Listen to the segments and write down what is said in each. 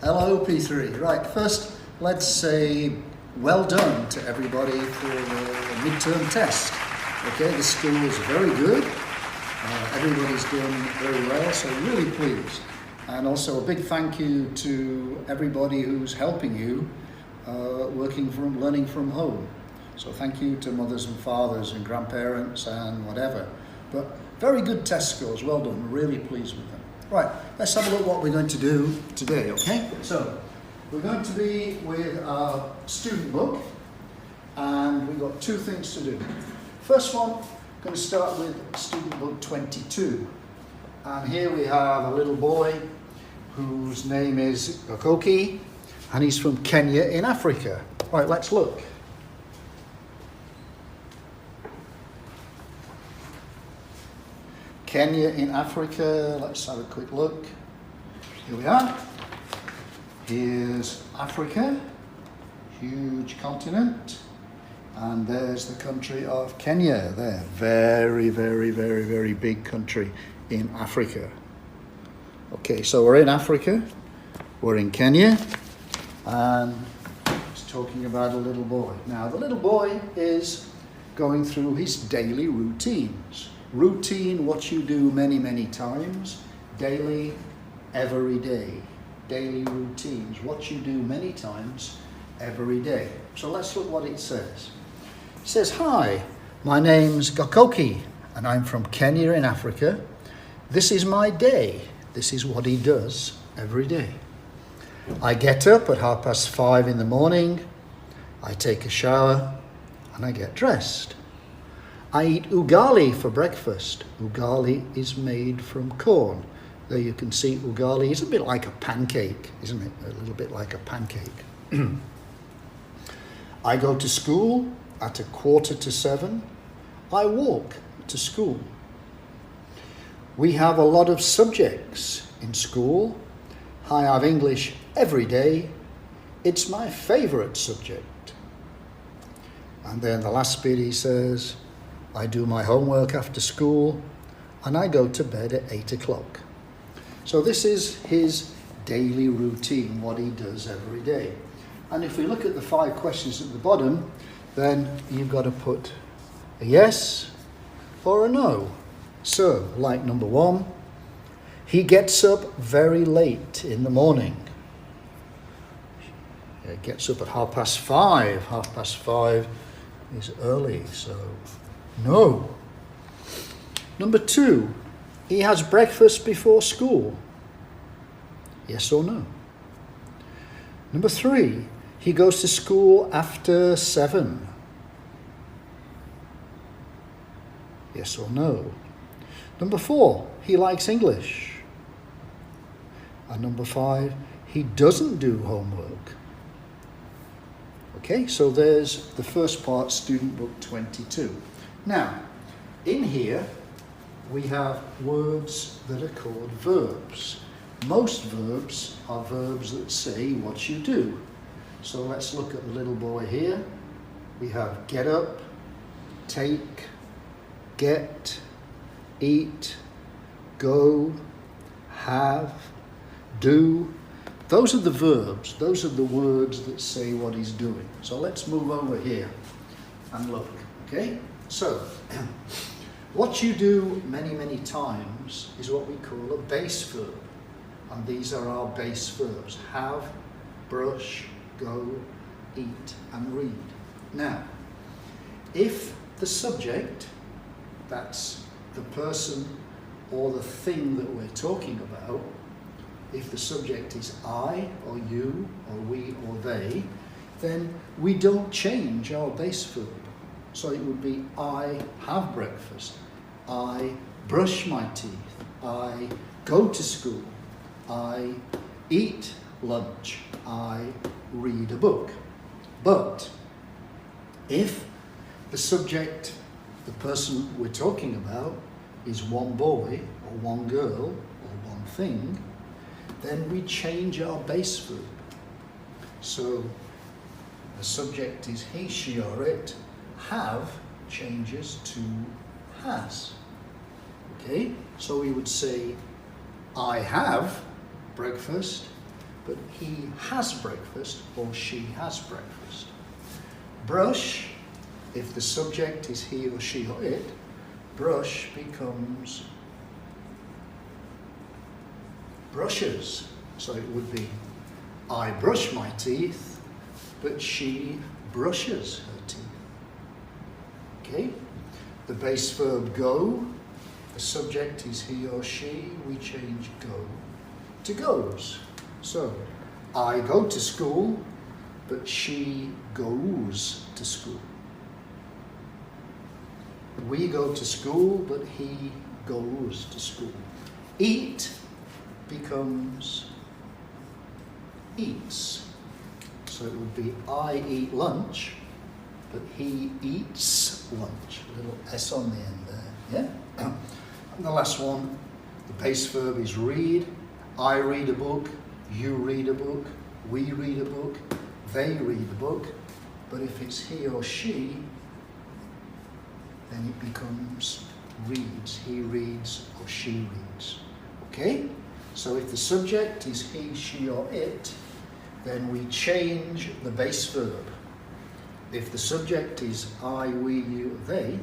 Hello P3. Right, first let's say well done to everybody for the midterm test. Okay, the school is very good. Everybody's done very well, so really pleased. And also a big thank you to everybody who's helping you learning from home. So thank you to mothers and fathers and grandparents and whatever. But very good test scores, well done, really pleased with them. Right, let's have a look what we're going to do today, okay? So, we're going to be with our student book, and we've got two things to do. First one, I'm going to start with student book 22. And here we have a little boy whose name is Gakoki, and he's from Kenya in Africa. Right, let's look. Kenya in Africa, let's have a quick look. Here we are. Here's Africa, huge continent. And there's the country of Kenya there. Very, very, very, very big country in Africa. Okay, so we're in Africa, we're in Kenya, and it's talking about a little boy. Now, the little boy is going through his daily routines. Routine, what you do many, many times. Daily, every day. Daily routines, what you do many times, every day. So let's look what it says. It says, "Hi, my name's Gakoki, and I'm from Kenya in Africa. This is my day." This is what he does every day. "I get up at 5:30 in the morning. I take a shower, and I get dressed. I eat ugali for breakfast." Ugali is made from corn. There you can see ugali is a bit like a pancake, isn't it? A little bit like a pancake. "I go to school at 6:45. I walk to school. We have a lot of subjects in school. I have English every day. It's my favourite subject." And then the last bit he says, "I do my homework after school and I go to bed at 8 o'clock. So this is his daily routine, what he does every day. And if we look at the 5 questions at the bottom, then you've got to put a yes or a no. So, like number 1, he gets up very late in the morning. He gets up at 5:30. 5:30 is early, so no. Number 2, he has breakfast before school. Yes or no? Number 3, he goes to school after 7. Yes or no? Number 4, he likes English. And number 5, he doesn't do homework. Okay, so there's the first part, student book 22. Now, in here, we have words that are called verbs. Most verbs are verbs that say what you do. So let's look at the little boy here. We have get up, take, get, eat, go, have, do. Those are the verbs. Those are the words that say what he's doing. So let's move over here and look, okay? So, what you do many, many times is what we call a base verb. And these are our base verbs. Have, brush, go, eat, and read. Now, if the subject, that's the person or the thing that we're talking about, if the subject is I or you or we or they, then we don't change our base verb. So it would be I have breakfast, I brush my teeth, I go to school, I eat lunch, I read a book. But if the subject, the person we're talking about, is one boy or one girl or one thing, then we change our base verb. So the subject is he, she, or it. Have changes to has. Okay, so we would say I have breakfast, but he has breakfast or she has breakfast. Brush, if the subject is he or she or it, brush becomes brushes. So it would be, I brush my teeth, but she brushes her teeth. Okay? The base verb go, the subject is he or she, we change go to goes. So, I go to school, but she goes to school. We go to school, but he goes to school. Eat becomes eats. So it would be I eat lunch, but he eats lunch. A little S on the end there, yeah? And the last one, the base verb is read. I read a book, you read a book, we read a book, they read a book. But if it's he or she, then it becomes reads. He reads or she reads. Okay? So if the subject is he, she or it, then we change the base verb. If the subject is I, we, you, they,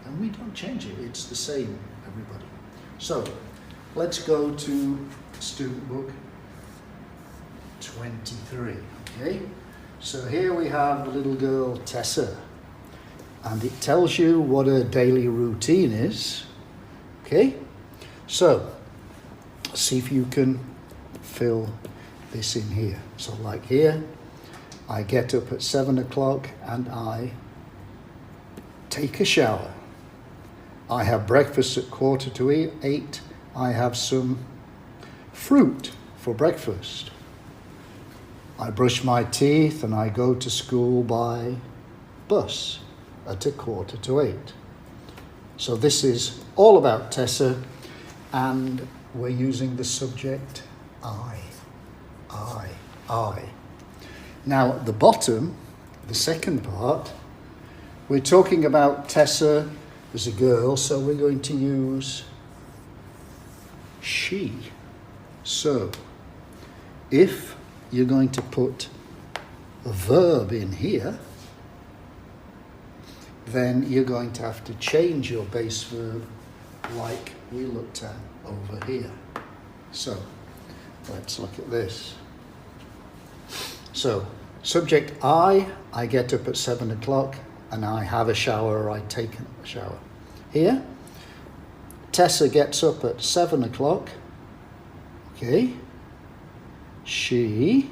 then we don't change it. It's the same, everybody. So let's go to student book 23. Okay? So here we have the little girl Tessa, and it tells you what her daily routine is. Okay? So see if you can fill this in here. So like here, I get up at 7 o'clock and I take a shower. I have breakfast at 7:45. I have some fruit for breakfast. I brush my teeth and I go to school by bus at 7:45. So this is all about Tessa, and we're using the subject I. Now at the bottom, the second part, we're talking about Tessa as a girl, so we're going to use she. So if you're going to put a verb in here, then you're going to have to change your base verb like we looked at over here. So let's look at this. So subject I get up at 7 o'clock and I have a shower or I take a shower. Here, Tessa gets up at 7 o'clock. Okay. She.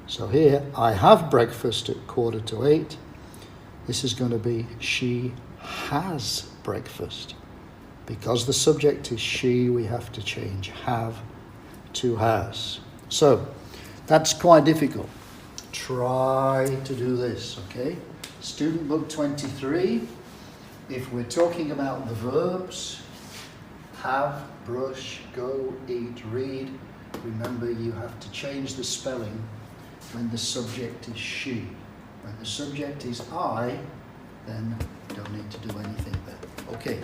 So here, I have breakfast at 7:45. This is going to be she has breakfast. Because the subject is she, we have to change have to has. So that's quite difficult. Try to do this, okay? Student book 23. If we're talking about the verbs, have, brush, go, eat, read, remember you have to change the spelling when the subject is she. When the subject is I, then you don't need to do anything there. Okay.